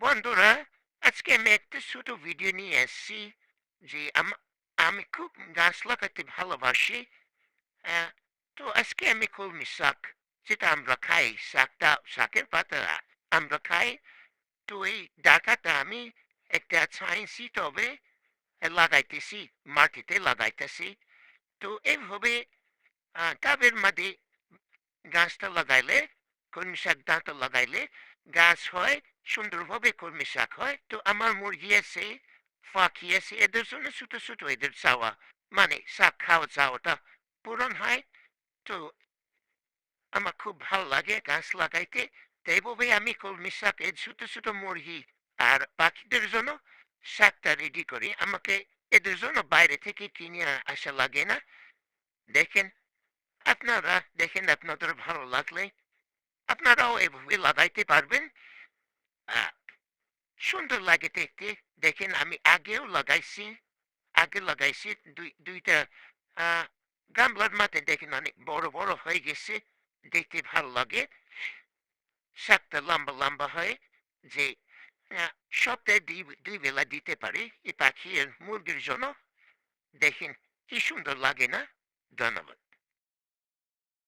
বন্ধুরা, আজকে আমি একটা ছোট ভিডিও নিয়ে এসেছি যে আমি খুব গাছ লাগাতে ভালোবাসি। আহ, তো আজকে আমি কলমি শাক, যেটা আমরা খাই, শাকের পাতা আমরা খাই। তো এই ডাটাটা আমি একটা সায়েন্সি টবে লাগাইতেছি, মাটিতে লাগাইতেছি। তো এইভাবে টবের মধ্যে গাছটা লাগাইলে, কলমি শাক ডাঁটা লাগাইলে গাছ হয়, সুন্দরভাবে কলমি শাক হয়। তো আমার মুরগি আছে, পাখি আছে, এদের জন্য ছোট ছোট এদের চাওয়া, মানে শাক খাওয়া চাওয়াটা পূরণ হয়। তো আমার খুব ভালো লাগে গাছ লাগাইতে। তো এইভাবে আমি কলমি শাক এই ছোট ছোট মুরগি আর পাখিদের জন্য শাকটা রেডি করি। আমাকে এদের জন্য বাইরে থেকে কিনে আসা লাগে না। দেখেন, আপনারা দেখেন, আপনাদের ভালো লাগলে আপনারাও এভাবে লাগাইতে পারবেন। আহ, সুন্দর লাগে দেখতে। দেখেন, আমি আগে লাগাইছি দুইটা আহ, গামলার মাঠে। দেখেন অনেক বড় বড় হয়ে গেছে, দেখতে ভালো লাগে। শাকটা লম্বা লম্বা হয়, যে আহ, সপ্তাহে দুই বেলা দিতে পারি এই পাখি আর মুরগির জন্য। দেখেন কি সুন্দর লাগে না? ধন্যবাদ।